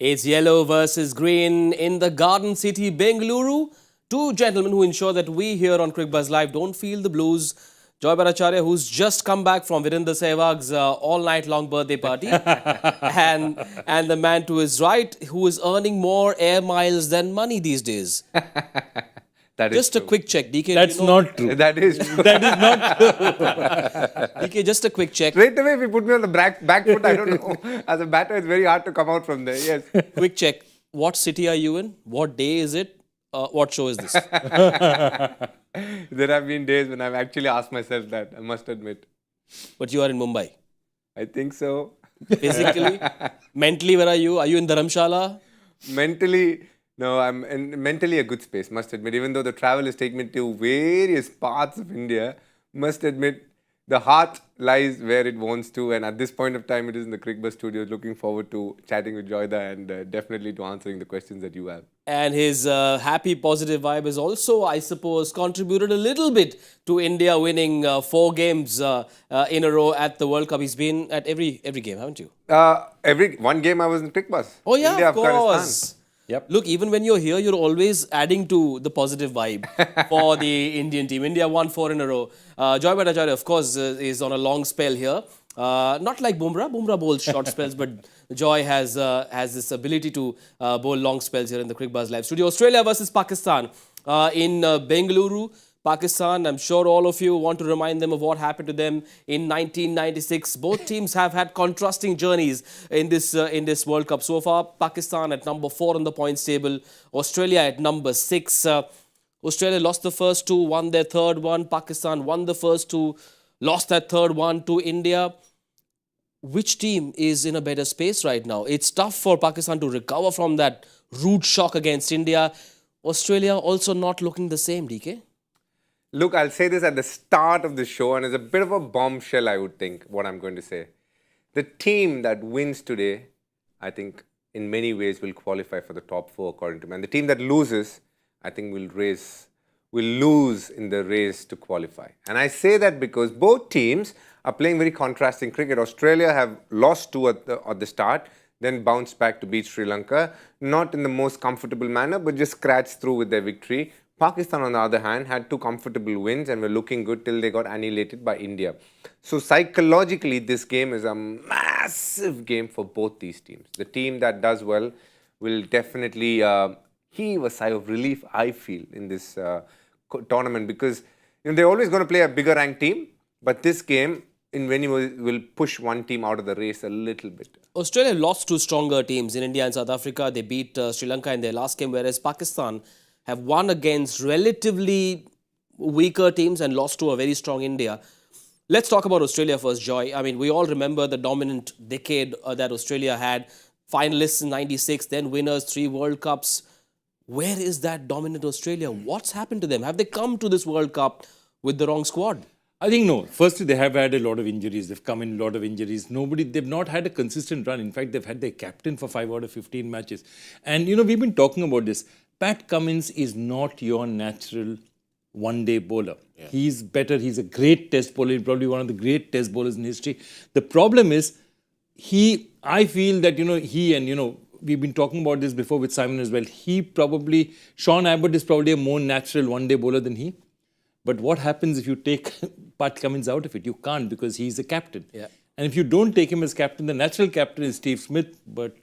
It's yellow versus green in the Garden City, Bengaluru. Two gentlemen who ensure that we here on Cricbuzz Live don't feel the blues. Joy Bhattacharya, who's just come back from Virendra Sehwag's all-night-long birthday party. and the man to his right, who is earning more air miles than money these days. That Just is a true. quick check, DK. That's not true. That is true. That is not true. DK, just a quick check. Straight away, if you put me on the back foot, I don't know. As a batter, it's very hard to come out from there. Yes. Quick check. What city are you in? What day is it? What show is this? There have been days when I've actually asked myself that, I must admit. But you are in Mumbai. I think so. Physically? Mentally, where are you? Are you in Dharamshala? Mentally, no, I'm in mentally a good space, must admit. Even though the travel is taking me to various parts of India, must admit, the heart lies where it wants to. And at this point of time, it is in the Cricbuzz studios. Looking forward to chatting with Joyda and definitely to answering the questions that you have. And his happy, positive vibe has also, I suppose, contributed a little bit to India winning 4 games in a row at the World Cup. He's been at every game, haven't you? Every one game I was in Cricbuzz. Oh, yeah, India, of course. Yep. Look, even when you're here, you're always adding to the positive vibe for the Indian team. India won 4 in a row. Joy Bhattacharya, of course, is on a long spell here. Not like Bumrah. Bumrah bowls short spells, but Joy has this ability to bowl long spells here in the Cricbuzz Live studio. Australia versus Pakistan in Bengaluru. Pakistan, I'm sure all of you want to remind them of what happened to them in 1996. Both teams have had contrasting journeys in this World Cup so far. Pakistan at number 4 on the points table. Australia at number 6. Australia lost the first 2, won their third one. Pakistan won the first 2, lost that third one to India. Which team is in a better space right now? It's tough for Pakistan to recover from that rude shock against India. Australia also not looking the same, DK. Look, I'll say this at the start of the show, and it's a bit of a bombshell, I would think, what I'm going to say. The team that wins today, I think, in many ways will qualify for the top 4, according to me. And the team that loses, I think, will lose in the race to qualify. And I say that because both teams are playing very contrasting cricket. Australia have lost 2 at the start, then bounced back to beat Sri Lanka. Not in the most comfortable manner, but just scratched through with their victory. Pakistan, on the other hand, had 2 comfortable wins and were looking good till they got annihilated by India. So psychologically, this game is a massive game for both these teams. The team that does well will definitely heave a sigh of relief, I feel, in this tournament, because they're always going to play a bigger ranked team, but this game in many ways will push one team out of the race a little bit. Australia lost to stronger teams in India and South Africa. They beat Sri Lanka in their last game, whereas Pakistan have won against relatively weaker teams and lost to a very strong India. Let's talk about Australia first, Joy. I mean, we all remember the dominant decade that Australia had. Finalists in 96, then winners, 3 World Cups. Where is that dominant Australia? What's happened to them? Have they come to this World Cup with the wrong squad? I think no. Firstly, they have had a lot of injuries. They've come in a lot of injuries. They've not had a consistent run. In fact, they've had their captain for 5 out of 15 matches. And, we've been talking about this. Pat Cummins is not your natural one-day bowler. Yeah. He's better. He's a great test bowler. He's probably one of the great test bowlers in history. The problem is, I feel that, he and, we've been talking about this before with Simon as well. Sean Abbott is probably a more natural one-day bowler than he. But what happens if you take Pat Cummins out of it? You can't, because he's the captain. Yeah. And if you don't take him as captain, the natural captain is Steve Smith. But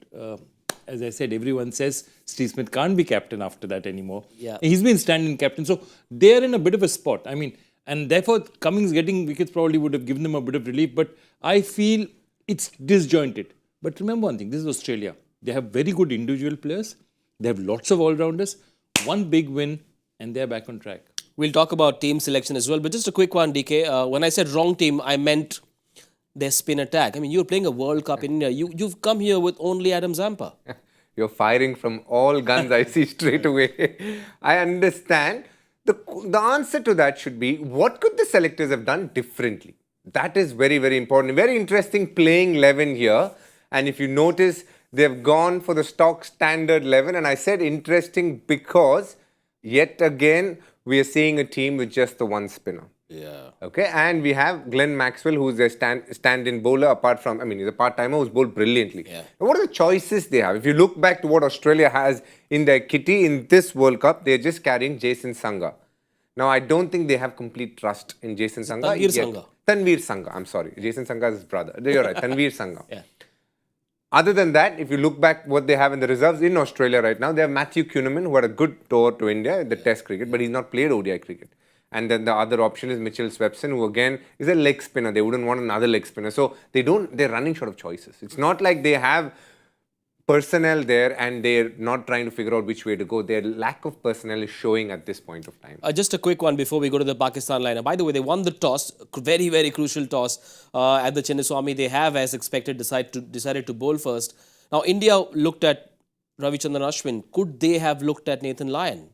as I said, everyone says Steve Smith can't be captain after that anymore. Yeah. He's been standing captain. So they're in a bit of a spot. I mean, and therefore Cummins getting wickets probably would have given them a bit of relief. But I feel it's disjointed. But remember one thing, this is Australia. They have very good individual players. They have lots of all-rounders. One big win and they're back on track. We'll talk about team selection as well. But just a quick one, DK. When I said wrong team, I meant their spin attack. I mean, you're playing a World Cup in India. You've come here with only Adam Zampa. You're firing from all guns, I see straight away. I understand. The answer to that should be, what could the selectors have done differently? That is very, very important. Very interesting playing 11 here. And if you notice, they've gone for the stock standard 11. And I said interesting because, yet again, we are seeing a team with just the one spinner. Yeah. Okay, and we have Glenn Maxwell, who's their stand-in bowler, apart from, I mean, he's a part-timer who's bowled brilliantly. Yeah. Now, what are the choices they have? If you look back to what Australia has in their kitty in this World Cup, they're just carrying Jason Sangha. Now, I don't think they have complete trust in Jason Sangha. Tanveer Sangha. Tanveer Sangha, I'm sorry. Jason Sangha is his brother. You're right, Tanveer Sangha. Yeah. Other than that, if you look back what they have in the reserves in Australia right now, they have Matthew Kuhneman, who had a good tour to India in the Test cricket, but he's not played ODI cricket. And then the other option is Mitchell Swepson, who again is a leg spinner. They wouldn't want another leg spinner. So they're running short of choices. It's not like they have personnel there and they're not trying to figure out which way to go. Their lack of personnel is showing at this point of time. Just a quick one before we go to the Pakistan lineup. By the way, they won the toss, very, very crucial toss at the Chinnaswamy. They have, as expected, decided to bowl first. Now, India looked at Ravichandran Ashwin. Could they have looked at Nathan Lyon?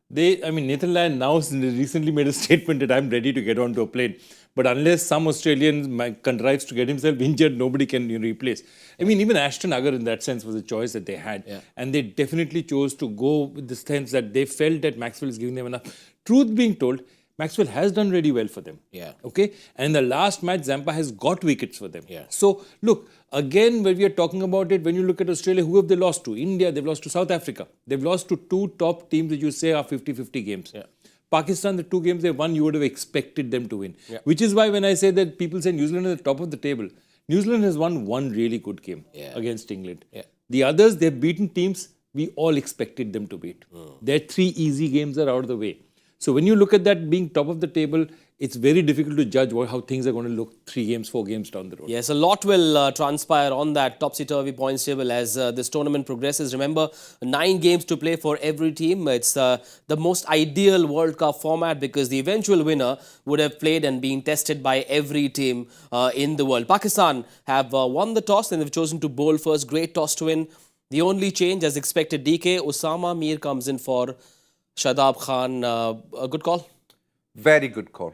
Nathan Lyon now recently made a statement that I'm ready to get onto a plane. But unless some Australian contrives to get himself injured, nobody can replace. Even Ashton Agar in that sense was a choice that they had. Yeah. And they definitely chose to go with the sense that they felt that Maxwell is giving them enough. Truth being told, Maxwell has done really well for them. Yeah. Okay? And the last match, Zampa has got wickets for them. Yeah. So, look, again, when we are talking about it, when you look at Australia, who have they lost to? India, they've lost to South Africa. They've lost to two top teams that you say are 50-50 games. Yeah. Pakistan, the two games they won, you would have expected them to win. Yeah. Which is why when I say that people say New Zealand is at the top of the table, New Zealand has won one really good game against England. Yeah. The others, they've beaten teams we all expected them to beat. Their three easy games are out of the way. So when you look at that being top of the table, it's very difficult to judge how things are going to look 3 games, 4 games down the road. Yes, a lot will transpire on that topsy-turvy points table as this tournament progresses. Remember, 9 games to play for every team. It's the most ideal World Cup format because the eventual winner would have played and been tested by every team in the world. Pakistan have won the toss and they've chosen to bowl first. Great toss to win. The only change, as expected, DK, Osama Mir comes in for Shadab Khan. A good call? Very good call.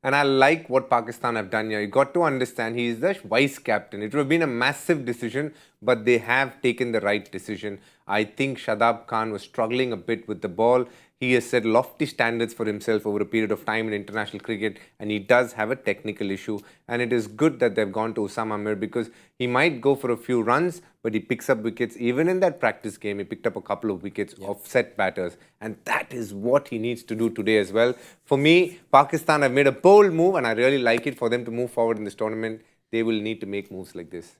And I like what Pakistan have done here. You got to understand, he is the vice captain. It would have been a massive decision, but they have taken the right decision. I think Shadab Khan was struggling a bit with the ball. He has set lofty standards for himself over a period of time in international cricket, and he does have a technical issue. And it is good that they've gone to Osama Mir because he might go for a few runs, but he picks up wickets. Even in that practice game, he picked up a couple of wickets of set batters. And that is what he needs to do today as well. For me, Pakistan have made a bold move, and I really like it for them to move forward in this tournament. They will need to make moves like this.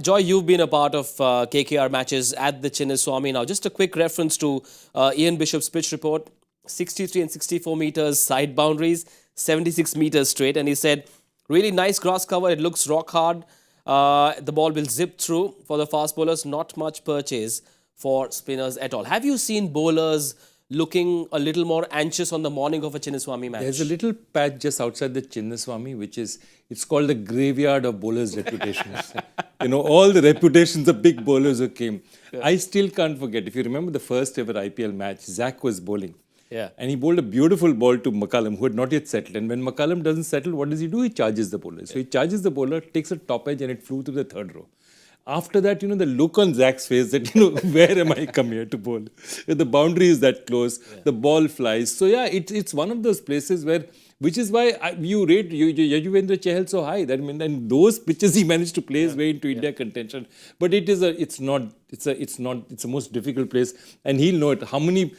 Joy, you've been a part of KKR matches at the Chinnaswamy. Now, just a quick reference to Ian Bishop's pitch report. 63 and 64 meters side boundaries, 76 meters straight. And he said, really nice grass cover. It looks rock hard. The ball will zip through for the fast bowlers. Not much purchase for spinners at all. Have you seen bowlers looking a little more anxious on the morning of a Chinnaswamy match? There's a little patch just outside the Chinnaswamy, it's called the graveyard of bowlers' reputations. All the reputations of big bowlers who came. Yeah. I still can't forget, if you remember the first ever IPL match, Zach was bowling. Yeah. And he bowled a beautiful ball to McCullum, who had not yet settled. And when McCullum doesn't settle, what does he do? He charges the bowler. So he charges the bowler, takes a top edge, and it flew through the third row. After that, the look on Zach's face that, where am I come here to bowl? The boundary is that close, the ball flies. So yeah, it's one of those places where, which is why you rate Yajuvendra Chahal so high. And those pitches he managed to play his way into India contention. But it's a most difficult place, and he'll know it. How many?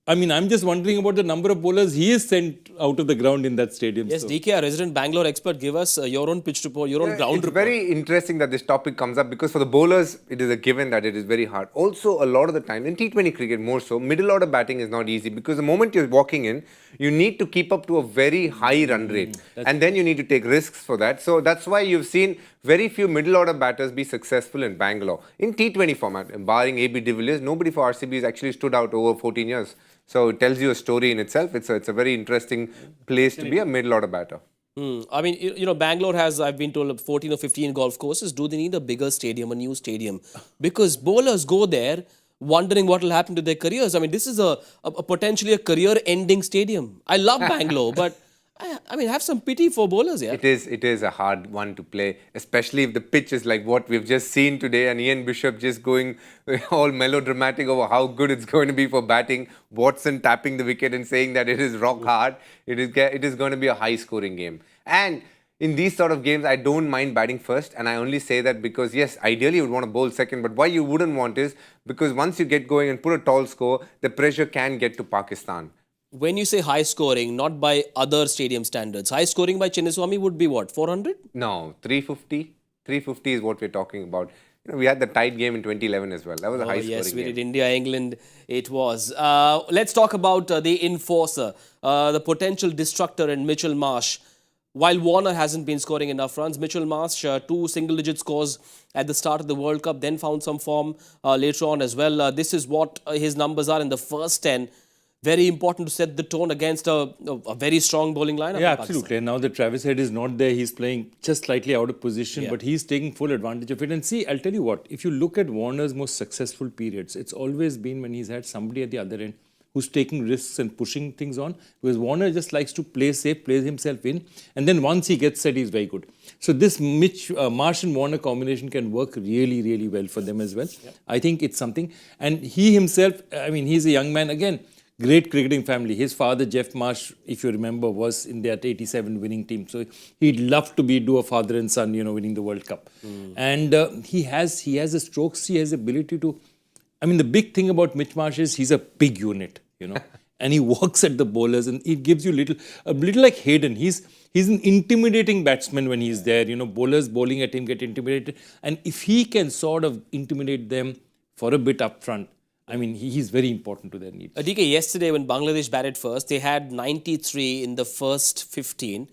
I'm just wondering about the number of bowlers he has sent out of the ground in that stadium. Yes, DK, our resident Bangalore expert, give us your own pitch report, your own ground report. It's very interesting that this topic comes up because for the bowlers, it is a given that it is very hard. Also, a lot of the time, in T20 cricket more so, middle order batting is not easy because the moment you're walking in, you need to keep up to a very high run rate. And then you need to take risks for that. So that's why you've seen very few middle order batters be successful in Bangalore. In T20 format, barring AB de Villiers, nobody for RCB has actually stood out over 14 years. So it tells you a story in itself. It's a very interesting place to be a middle order batter. Bangalore has, I've been told, 14 or 15 golf courses. Do they need a bigger stadium, a new stadium? Because bowlers go there wondering what will happen to their careers. This is a potentially a career-ending stadium. I love Bangalore, but I mean, have some pity for bowlers, yeah. It is a hard one to play, especially if the pitch is like what we've just seen today, and Ian Bishop just going all melodramatic over how good it's going to be for batting. Watson tapping the wicket and saying that it is rock hard. It is going to be a high-scoring game. And in these sort of games, I don't mind batting first, and I only say that because, yes, ideally you would want to bowl second, but why you wouldn't want is because once you get going and put a tall score, the pressure can get to Pakistan. When you say high scoring, not by other stadium standards, high scoring by Chinnaswamy would be what, 400? No, 350. 350 is what we're talking about. You know, we had the tight game in 2011 as well. That was a high-scoring Yes, we game. did. India, England, it was. Let's talk about the enforcer, the potential destructor in Mitchell Marsh. While Warner hasn't been scoring enough runs, Mitchell Marsh, 2 single-digit scores at the start of the World Cup, then found some form later on as well. This is what his numbers are in the first 10. Very important to set the tone against a very strong bowling lineup. Yeah, absolutely. And now that Travis Head is not there, he's playing just slightly out of position, but he's taking full advantage of it. And see, I'll tell you what, if you look at Warner's most successful periods, it's always been when he's had somebody at the other end who's taking risks and pushing things on, because Warner just likes to play safe, plays himself in, and then once he gets set, he's very good. So this Marsh and Warner combination can work really, really well for them as well. Yep. I think it's something. And he himself, I mean, he's a young man, again, great cricketing family. His father, Jeff Marsh, if you remember, was in that 87 winning team. So he'd love to do a father and son, winning the World Cup. And he has the strokes, he has the ability to... I mean, the big thing about Mitch Marsh is he's a big unit, and he works at the bowlers, and it gives you a little like Hayden. He's an intimidating batsman when he's there. Bowlers bowling at him get intimidated. And if he can sort of intimidate them for a bit up front, I mean, he's very important to their needs. DK, yesterday when Bangladesh batted first, they had 93 in the first 15.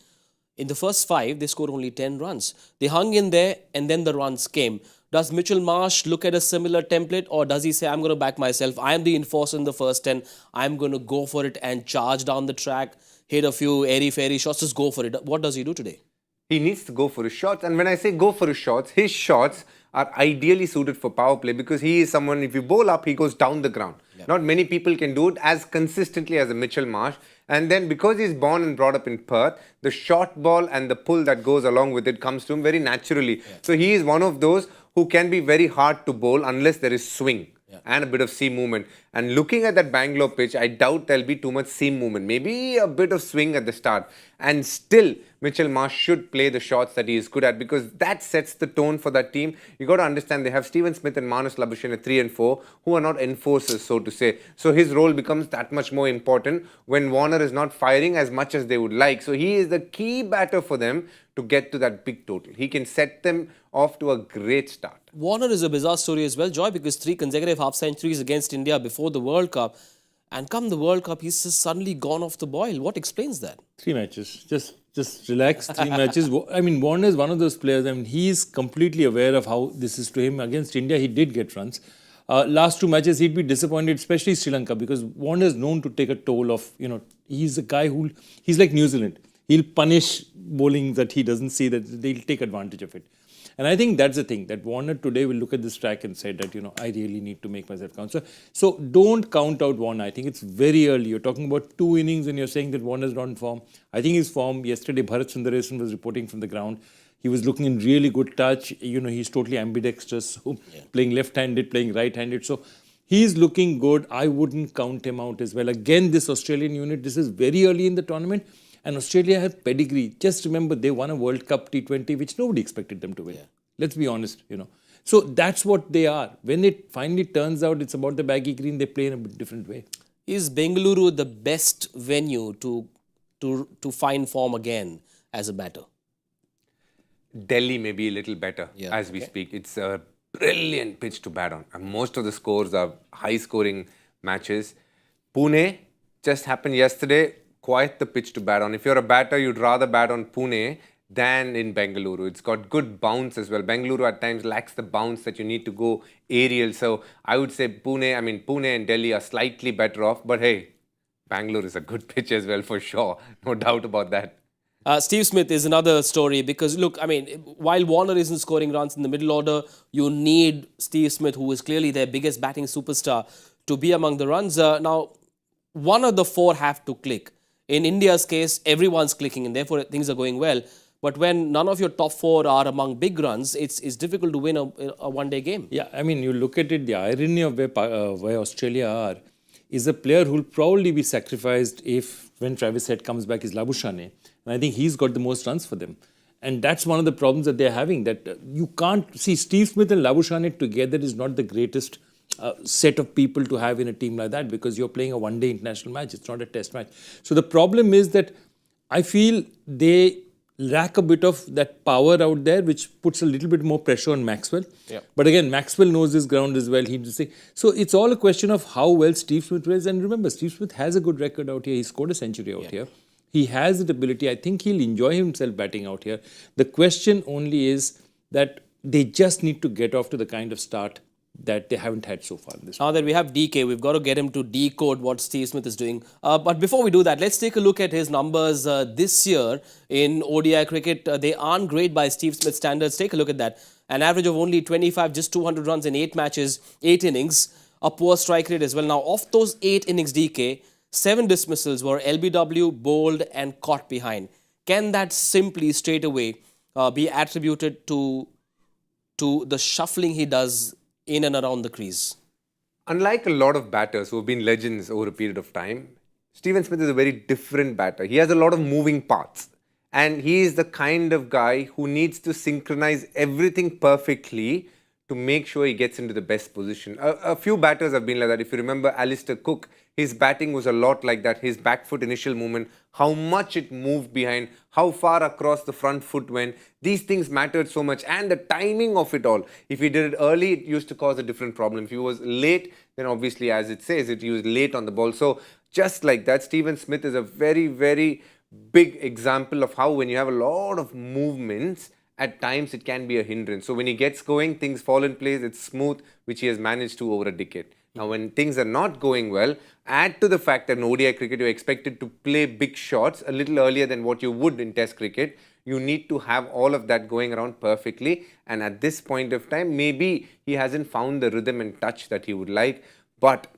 In the first 5, they scored only 10 runs. They hung in there and then the runs came. Does Mitchell Marsh look at a similar template, or does he say, I'm going to back myself, I'm the enforcer in the first 10, I'm going to go for it and charge down the track, hit a few airy-fairy shots, just go for it? What does he do today? He needs to go for his shots. And when I say go for his shots are ideally suited for power play, because he is someone, if you bowl up, he goes down the ground. Yep. Not many people can do it as consistently as a Mitchell Marsh. And then because he's born and brought up in Perth, the short ball and the pull that goes along with it comes to him very naturally. Yeah. So he is one of those who can be very hard to bowl unless there is swing. And a bit of seam movement. And looking at that Bangalore pitch, I doubt there'll be too much seam movement. Maybe a bit of swing at the start. And still, Mitchell Marsh should play the shots that he is good at, because that sets the tone for that team. You got to understand, they have Steven Smith and Manus Labuschagne at 3 and 4, who are not enforcers, so to say. So his role becomes that much more important when Warner is not firing as much as they would like. So he is the key batter for them to get to that big total. He can set them off to a great start. Warner is a bizarre story as well, Joy, because 3 consecutive half-centuries against India before the World Cup. And come the World Cup, he's just suddenly gone off the boil. What explains that? 3 matches. Just relax, 3 matches. I mean, Warner is one of those players. I mean, he's completely aware of how this is to him. Against India, he did get runs. Last 2 matches, he'd be disappointed, especially Sri Lanka, because Warner is known to take a toll of, he's a guy he's like New Zealand. He'll punish bowling that he doesn't see, that they'll take advantage of it. And I think that's the thing, that Warner today will look at this track and say that, I really need to make myself count. So don't count out Warner. I think it's very early. You're talking about 2 innings and you're saying that Warner's not in form. I think his form, yesterday Bharat Sundaresan was reporting from the ground. He was looking in really good touch. He's totally ambidextrous, so playing left-handed, playing right-handed. So he's looking good. I wouldn't count him out as well. Again, this Australian unit, this is very early in the tournament. And Australia has pedigree. Just remember, they won a World Cup T20, which nobody expected them to win. Let's be honest, So that's what they are. When it finally turns out it's about the baggy green, they play in a different way. Is Bengaluru the best venue to find form again as a batter? Delhi may be a little better as we speak. It's a brilliant pitch to bat on. And most of the scores are high-scoring matches. Pune just happened yesterday. Quite the pitch to bat on. If you're a batter, you'd rather bat on Pune than in Bengaluru. It's got good bounce as well. Bengaluru at times lacks the bounce that you need to go aerial. So I would say Pune and Delhi are slightly better off. But hey, Bangalore is a good pitch as well for sure. No doubt about that. Steve Smith is another story because, look, I mean, while Warner isn't scoring runs in the middle order, you need Steve Smith, who is clearly their biggest batting superstar, to be among the runs. Now, one of the 4 have to click. In India's case, everyone's clicking and therefore things are going well. But when none of your top four are among big runs, it's difficult to win a one-day game. Yeah, I mean, you look at it, the irony of where Australia are is a player who will probably be sacrificed if, when Travis Head comes back, is Labuschagne. And I think he's got the most runs for them. And that's one of the problems that they're having, that you can't see Steve Smith and Labuschagne together is not the greatest set of people to have in a team like that, because you're playing a one-day international match. It's not a test match. So the problem is that I feel they lack a bit of that power out there, which puts a little bit more pressure on Maxwell. Yeah. But again, Maxwell knows his ground as well. So it's all a question of how well Steve Smith plays. And remember, Steve Smith has a good record out here. He scored a century out here. He has that ability. I think he'll enjoy himself batting out here. The question only is that they just need to get off to the kind of start that they haven't had so far in this. Now that we have DK, we've got to get him to decode what Steve Smith is doing. But before we do that, let's take a look at his numbers this year in ODI cricket. They aren't great by Steve Smith standards. Take a look at that. An average of only 25, just 200 runs in 8 matches, 8 innings. A poor strike rate as well. Now, of those 8 innings, DK, 7 dismissals were LBW, bowled and caught behind. Can that simply straight away be attributed to the shuffling he does in and around the crease? Unlike a lot of batters who have been legends over a period of time, Steven Smith is a very different batter. He has a lot of moving parts. And he is the kind of guy who needs to synchronize everything perfectly to make sure he gets into the best position. A few batters have been like that. If you remember Alistair Cook, his batting was a lot like that. His back foot initial movement, how much it moved behind, how far across the front foot went. These things mattered so much. And the timing of it all. If he did it early, it used to cause a different problem. If he was late, then obviously, as it says, he was late on the ball. So just like that, Steven Smith is a very, very big example of how when you have a lot of movements, at times it can be a hindrance. So when he gets going, things fall in place, it's smooth, which he has managed to over a decade. Now when things are not going well, add to the fact that in ODI cricket you're expected to play big shots a little earlier than what you would in Test cricket. You need to have all of that going around perfectly. And at this point of time, maybe he hasn't found the rhythm and touch that he would like. But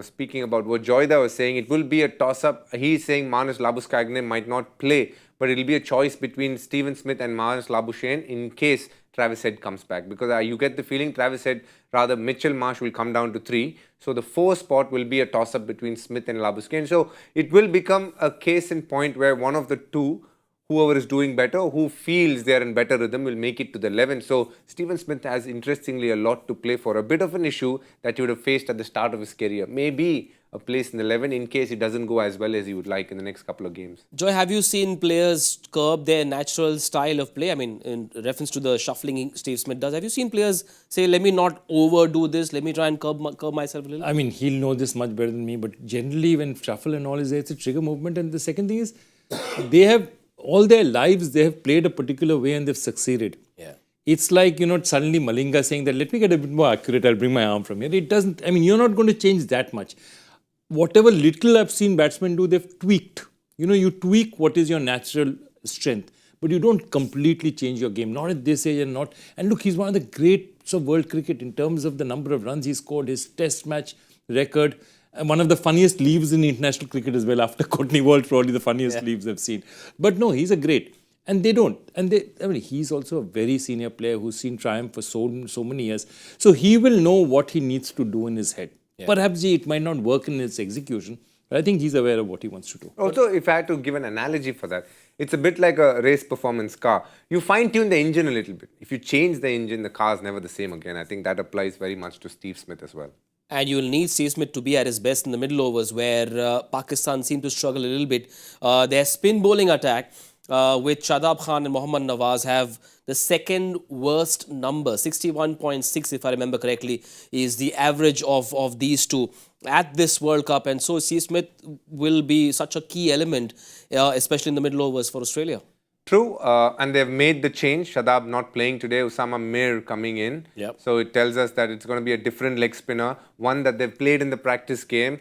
speaking about what Joyda was saying, it will be a toss-up. He's saying Marnus Labuschagne might not play, but it'll be a choice between Steven Smith and Marnus Labuschagne in case Travis Head comes back. Because you get the feeling Travis Head, rather Mitchell Marsh will come down to 3. So the 4 spot will be a toss-up between Smith and Labuschagne. So it will become a case in point where one of the two, whoever is doing better, who feels they are in better rhythm, will make it to the 11. So Steven Smith has interestingly a lot to play for. A bit of an issue that he would have faced at the start of his career. Maybe a place in the 11 in case it doesn't go as well as he would like in the next couple of games. Joy, have you seen players curb their natural style of play? I mean, in reference to the shuffling Steve Smith does, have you seen players say, let me not overdo this, let me try and curb myself a little? I mean, he'll know this much better than me, but generally when shuffle and all is there, it's a trigger movement. And the second thing is, they have, all their lives, they have played a particular way and they've succeeded. Yeah. It's like, suddenly Malinga saying that, let me get a bit more accurate, I'll bring my arm from here. It doesn't, I mean, you're not going to change that much. Whatever little I've seen batsmen do, they've tweaked. You tweak what is your natural strength, but you don't completely change your game, not at this age and not. And look, he's one of the greats of world cricket in terms of the number of runs he scored, his test match record. And one of the funniest leaves in international cricket as well, after Courtney World, probably the funniest leaves I've seen. But no, he's a great. And they don't. And he's also a very senior player who's seen triumph for so many years. So he will know what he needs to do in his head. Yeah. Perhaps it might not work in his execution, but I think he's aware of what he wants to do. Also, if I had to give an analogy for that, it's a bit like a race performance car. You fine-tune the engine a little bit. If you change the engine, the car's never the same again. I think that applies very much to Steve Smith as well. And you'll need Steve Smith to be at his best in the middle overs, where Pakistan seem to struggle a little bit. Their spin bowling attack with Shadab Khan and Mohammad Nawaz have the second worst number. 61.6, if I remember correctly, is the average of these two at this World Cup. And so Steve Smith will be such a key element, especially in the middle overs for Australia. True, and they've made the change. Shadab not playing today, Usama Mir coming in. Yep. So it tells us that it's going to be a different leg spinner, one that they've played in the practice game.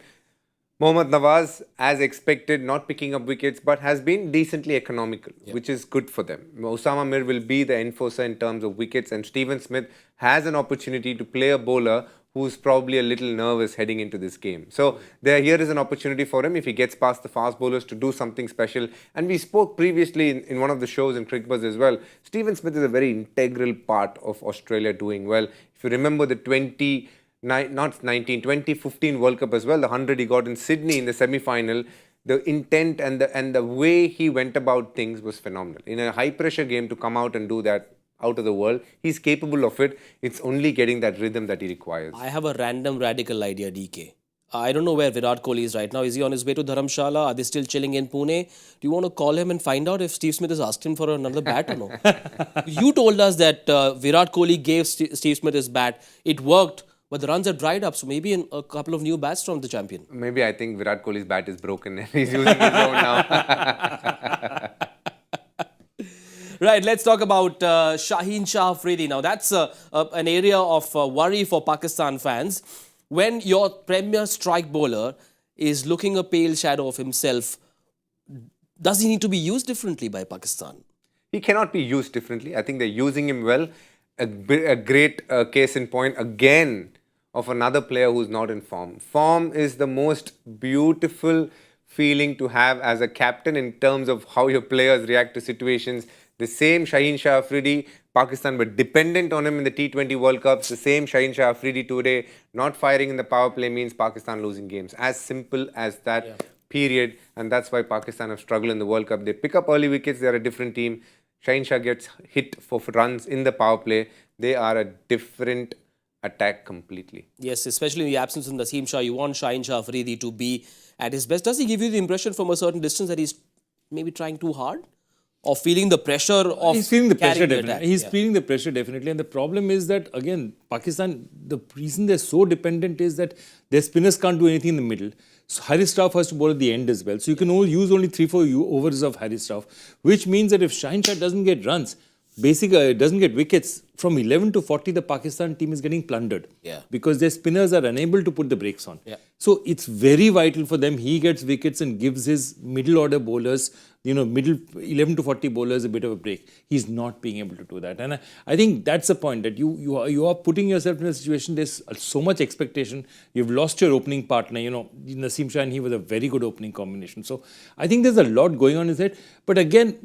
Mohammad Nawaz, as expected, not picking up wickets, but has been decently economical, which is good for them. Usama Mir will be the enforcer in terms of wickets, and Steven Smith has an opportunity to play a bowler who's probably a little nervous heading into this game. So here is an opportunity for him if he gets past the fast bowlers to do something special. And we spoke previously in one of the shows in Cricbuzz as well. Stephen Smith is a very integral part of Australia doing well. If you remember the 2015 World Cup as well, the 100 he got in Sydney in the semi-final, the intent and the way he went about things was phenomenal. In a high-pressure game to come out and do that out of the world, he's capable of it. It's only getting that rhythm that he requires. I have a random radical idea, DK. I don't know where Virat Kohli is right now. Is he on his way to Dharamshala? Are they still chilling in Pune? Do you want to call him and find out if Steve Smith has asked him for another bat or no? You told us that Virat Kohli gave Steve Smith his bat. It worked, but the runs have dried up. So maybe a couple of new bats from the champion. Maybe I think Virat Kohli's bat is broken and he's using his own now. Right, let's talk about Shaheen Afridi now. That's an area of worry for Pakistan fans. When your premier strike bowler is looking a pale shadow of himself, does he need to be used differently by Pakistan? He cannot be used differently. I think they're using him well. A great case in point again of another player who's not in form. Form is the most beautiful feeling to have as a captain in terms of how your players react to situations. The same Shaheen Afridi, Pakistan were dependent on him in the T20 World Cups. The same Shaheen Afridi today, not firing in the power play means Pakistan losing games. As simple as that, period. And that's why Pakistan have struggled in the World Cup. They pick up early wickets, they're a different team. Shaheen Shah gets hit for runs in the power play. They are a different attack completely. Yes, especially in the absence of Naseem Shah, you want Shaheen Afridi to be at his best. Does he give you the impression from a certain distance that he's maybe trying too hard? Or feeling the pressure of He's feeling the pressure carrying definitely. attack? He's feeling the pressure definitely. And the problem is that, again, Pakistan, the reason they're so dependent is that their spinners can't do anything in the middle. So Harris Rauf has to bowl at the end as well. So you can only use only 3-4 overs of Harris Rauf, which means that if Shaheen Shah doesn't get runs, basically doesn't get wickets, from 11 to 40, the Pakistan team is getting plundered. Because their spinners are unable to put the brakes on. So it's very vital for them. He gets wickets and gives his middle order bowlers, middle 11 to 40 bowlers a bit of a break. He's not being able to do that. And I think that's the point, that you are putting yourself in a situation, there's so much expectation. You've lost your opening partner. Naseem Shah and he was a very good opening combination. So I think there's a lot going on in his head. But again,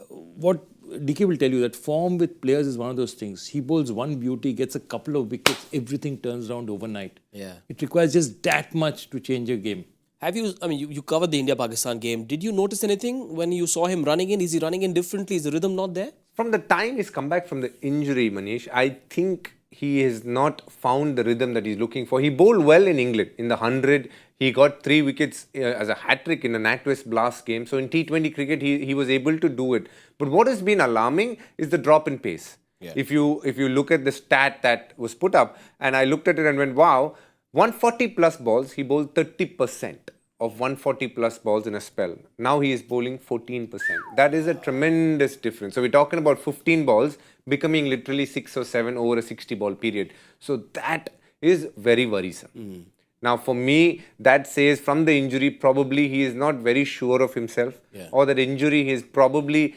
what DK will tell you, that form with players is one of those things. He bowls one beauty, gets a couple of wickets, everything turns around overnight. It requires just that much to change a game. You covered the India-Pakistan game. Did you notice anything when you saw him running in? Is he running in differently? Is the rhythm not there? From the time he's come back from the injury, Manish, I think he has not found the rhythm that he's looking for. He bowled well in England. In the 100, he got 3 wickets as a hat-trick in a NatWest Blast game. So in T20 cricket, he was able to do it. But what has been alarming is the drop in pace. If you look at the stat that was put up, and I looked at it and went, wow, 140 plus balls, he bowled 30% of 140 plus balls in a spell. Now he is bowling 14%. That is a tremendous difference. So we're talking about 15 balls becoming literally 6 or 7 over a 60 ball period. So that is very worrisome. Now for me, that says from the injury, probably he is not very sure of himself, or that injury is probably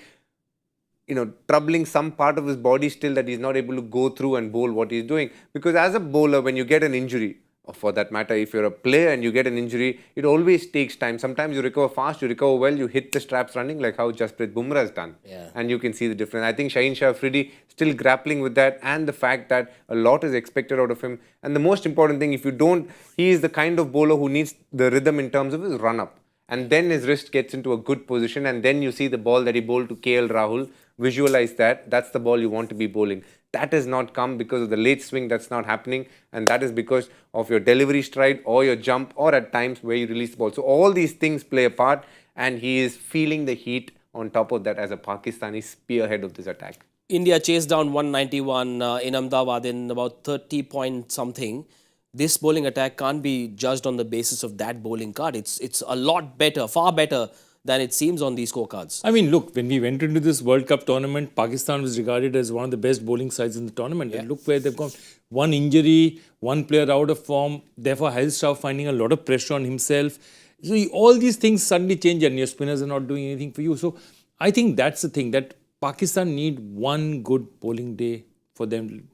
troubling some part of his body still, that he's not able to go through and bowl what he's doing. Because as a bowler, when you get an injury, or for that matter, if you're a player and you get an injury, it always takes time. Sometimes you recover fast, you recover well, you hit the straps running, like how Jasprit Bumrah has done. And you can see the difference. I think Shaheen Afridi still grappling with that, and the fact that a lot is expected out of him. And the most important thing, he is the kind of bowler who needs the rhythm in terms of his run-up. And then his wrist gets into a good position, and then you see the ball that he bowled to KL Rahul. Visualize that. That's the ball you want to be bowling. That has not come because of the late swing. That's not happening. And that is because of your delivery stride or your jump, or at times where you release the ball. So all these things play a part, and he is feeling the heat on top of that as a Pakistani spearhead of this attack. India chased down 191 in Ahmedabad in about 30 point something. This bowling attack can't be judged on the basis of that bowling card. It's a lot better, far better than it seems on these scorecards. I mean, look, when we went into this World Cup tournament, Pakistan was regarded as one of the best bowling sides in the tournament. And look where they've gone. One injury, one player out of form. Therefore, Harris Rauf finding a lot of pressure on himself. So all these things suddenly change, and your spinners are not doing anything for you. So I think that's the thing, that Pakistan need one good bowling day for them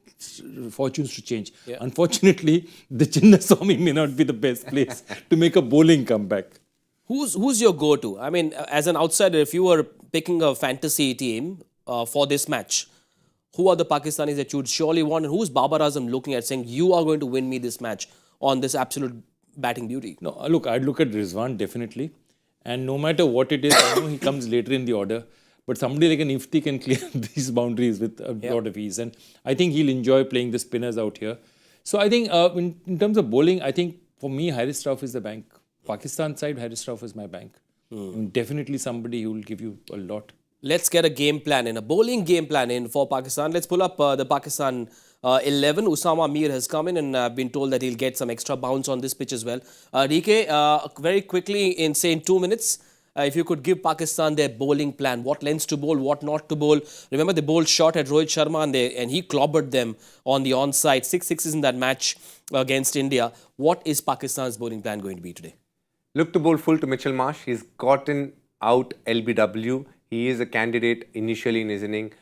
fortunes to change. Unfortunately, the Chinnaswamy may not be the best place to make a bowling comeback. Who's your go-to? I mean, as an outsider, if you were picking a fantasy team for this match, who are the Pakistanis that you would surely want, and who's Babar Azam looking at saying, you are going to win me this match on this absolute batting beauty? No, look, I'd look at Rizwan definitely. And no matter what it is, I know he comes later in the order, but somebody like an Ifti can clear these boundaries with a lot of ease. And I think he'll enjoy playing the spinners out here. So I think in terms of bowling, I think for me, Haris Rauf is the bank. Pakistan side, Haris Rauf is my bank. Definitely somebody who will give you a lot. Let's get a game plan in, a bowling game plan in for Pakistan. Let's pull up the Pakistan 11. Usama Mir has come in and been told that he'll get some extra bounce on this pitch as well. DK, very quickly in 2 minutes, if you could give Pakistan their bowling plan, what lengths to bowl, what not to bowl. Remember they bowled short at Rohit Sharma and he clobbered them on the onside. 6 sixes in that match against India. What is Pakistan's bowling plan going to be today? Look to bowl full to Mitchell Marsh. He's gotten out LBW. He is a candidate initially in his inning.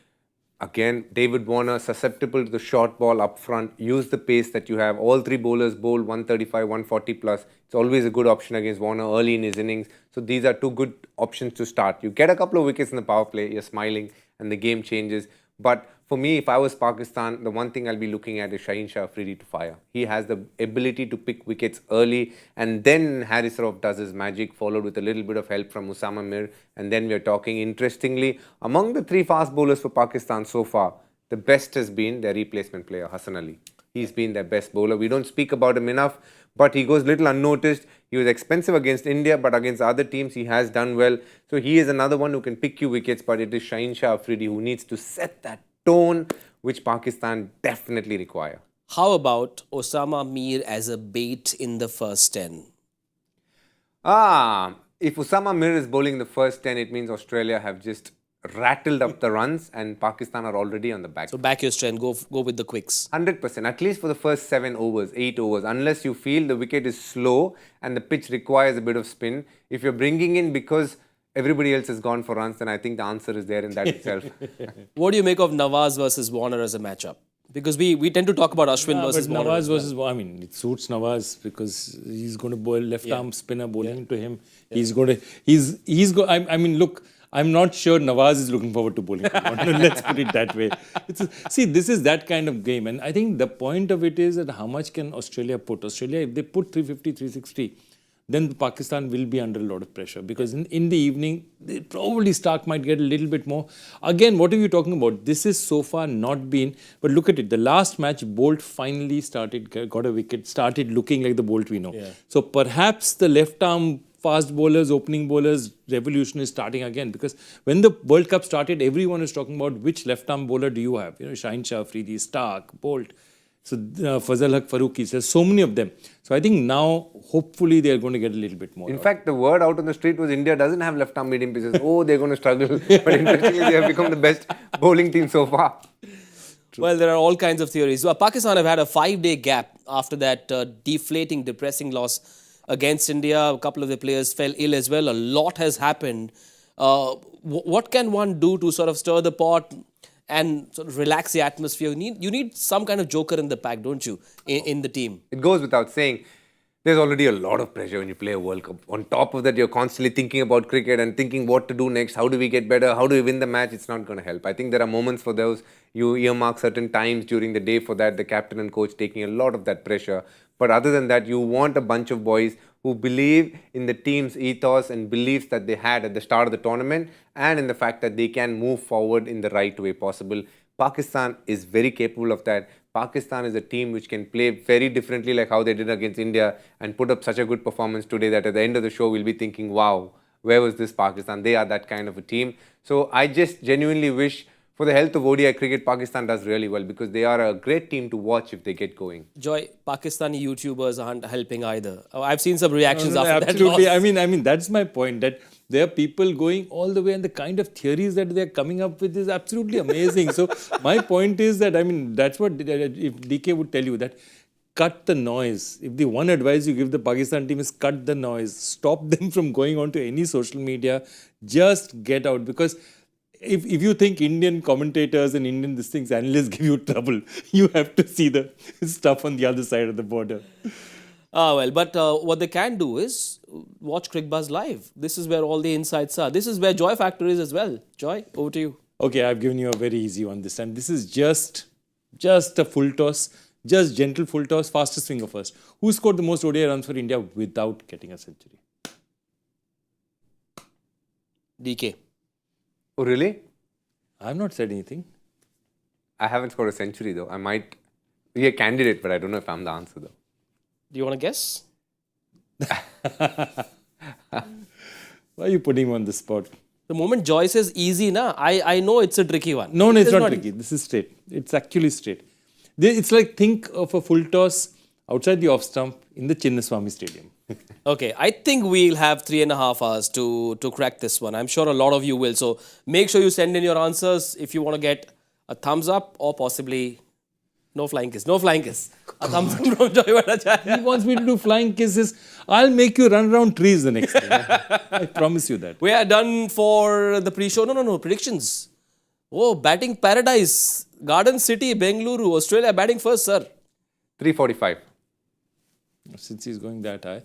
Again, David Warner, susceptible to the short ball up front. Use the pace that you have. All three bowlers bowl 135, 140 plus. It's always a good option against Warner early in his innings. So these are two good options to start. You get a couple of wickets in the power play, you're smiling and the game changes. But for me, if I was Pakistan, the one thing I'll be looking at is Shaheen Afridi to fire. He has the ability to pick wickets early, and then Haris Rauf does his magic, followed with a little bit of help from Usama Mir. And then we're talking, interestingly, among the three fast bowlers for Pakistan so far, the best has been their replacement player, Hassan Ali. He's been their best bowler. We don't speak about him enough, but he goes little unnoticed. He was expensive against India, but against other teams, he has done well. So he is another one who can pick you wickets, but it is Shaheen Afridi who needs to set that tone, which Pakistan definitely require. How about Osama Mir as a bait in the first 10? If Usama Mir is bowling the first 10, it means Australia have just rattled up the runs and Pakistan are already on the back. So back your strength, go with the quicks. 100%, at least for the first 7 overs, 8 overs, unless you feel the wicket is slow and the pitch requires a bit of spin. If you're bringing in because everybody else has gone for runs, then I think the answer is there in that itself. What do you make of Nawaz versus Warner as a matchup? Because we tend to talk about Ashwin versus Warner. Nawaz versus, I mean, it suits Nawaz because he's going to bowl left arm spinner bowling to him. He's going to, I mean, look, I'm not sure Nawaz is looking forward to bowling. Let's put it that way. See, this is that kind of game. And I think the point of it is that how much can Australia put? Australia, if they put 350, 360, then Pakistan will be under a lot of pressure. Because in the evening, probably Stark might get a little bit more. Again, what are you talking about? This is so far not been... But look at it. The last match, Bolt finally got a wicket, started looking like the Bolt we know. Yeah. So perhaps the left arm fast bowlers, opening bowlers, revolution is starting again. Because when the World Cup started, everyone is talking about which left-arm bowler do you have? You know, Shaheen Afridi, Stark, Bolt. So Fazal Haq Farooqi, there's so many of them. So I think now, hopefully, they're going to get a little bit more. In fact, the word out on the street was India doesn't have left-arm medium pieces. Oh, they're going to struggle. But interestingly, they have become the best bowling team so far. True. Well, there are all kinds of theories. Well, Pakistan have had a 5-day gap after that deflating, depressing loss against India. A couple of the players fell ill as well. A lot has happened. What can one do to sort of stir the pot and sort of relax the atmosphere? You need some kind of joker in the pack, don't you, in the team? It goes without saying. There's already a lot of pressure when you play a World Cup. On top of that, you're constantly thinking about cricket and thinking what to do next. How do we get better? How do we win the match? It's not going to help. I think there are moments for those. You earmark certain times during the day for that. The captain and coach taking a lot of that pressure. But other than that, you want a bunch of boys who believe in the team's ethos and beliefs that they had at the start of the tournament and in the fact that they can move forward in the right way possible. Pakistan is very capable of that. Pakistan is a team which can play very differently like how they did against India and put up such a good performance today that at the end of the show we'll be thinking, wow, where was this Pakistan? They are that kind of a team. So I just genuinely wish for the health of ODI cricket, Pakistan does really well because they are a great team to watch if they get going. Joy, Pakistani YouTubers aren't helping either. I've seen some reactions after absolutely. that loss. I mean, that's my point, that there are people going all the way and the kind of theories that they're coming up with is absolutely amazing. So my point is that, I mean, that's what, if DK would tell you that, cut the noise. If the one advice you give the Pakistan team is cut the noise, stop them from going on to any social media, just get out because if you think Indian commentators and Indian analysts give you trouble, you have to see the stuff on the other side of the border. But what they can do is watch Cricbuzz live. This is where all the insights are. This is where Joy Factor is as well. Joy, over to you. Okay, I've given you a very easy one this time. This is just a full toss, just gentle full toss, fastest swinger first. Who scored the most ODI runs for India without getting a century? DK. Oh, really? I have not said anything. I haven't scored a century though. I might be a candidate, but I don't know if I'm the answer though. Do you want to guess? Why are you putting him on the spot? The moment Joy says easy, I know it's a tricky one. No, it's not tricky. This is straight. It's actually straight. It's like think of a full toss outside the off stump in the Chinnaswamy Stadium. Okay, I think we'll have 3.5 hours to crack this one. I'm sure a lot of you will. So make sure you send in your answers if you want to get a thumbs up or possibly no flying kiss. No flying kiss. A thumbs up from Joy Batacharya. He wants me to do flying kisses. I'll make you run around trees the next day. I promise you that. We are done for the pre-show. No. Predictions. Oh, batting paradise. Garden City, Bengaluru, Australia batting first, sir. 345. Since he's going that high,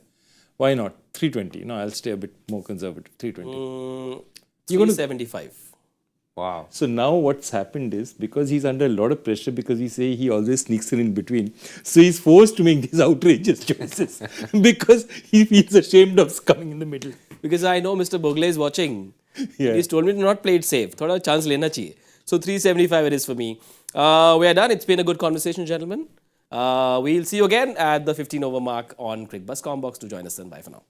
why not? 320. No, I'll stay a bit more conservative. 320. 375. Wow. So now what's happened is, because he's under a lot of pressure, because we say he always sneaks in between, so he's forced to make these outrageous choices because he feels ashamed of coming in the middle. Because I know Mr. Bogle is watching. Yeah. He's told me to not play it safe. Thoda chance lena chahiye. So 375 it is for me. We are done. It's been a good conversation, gentlemen. We'll see you again at the 15 over mark on Cricbuzz. Combox to join us then. Bye for now.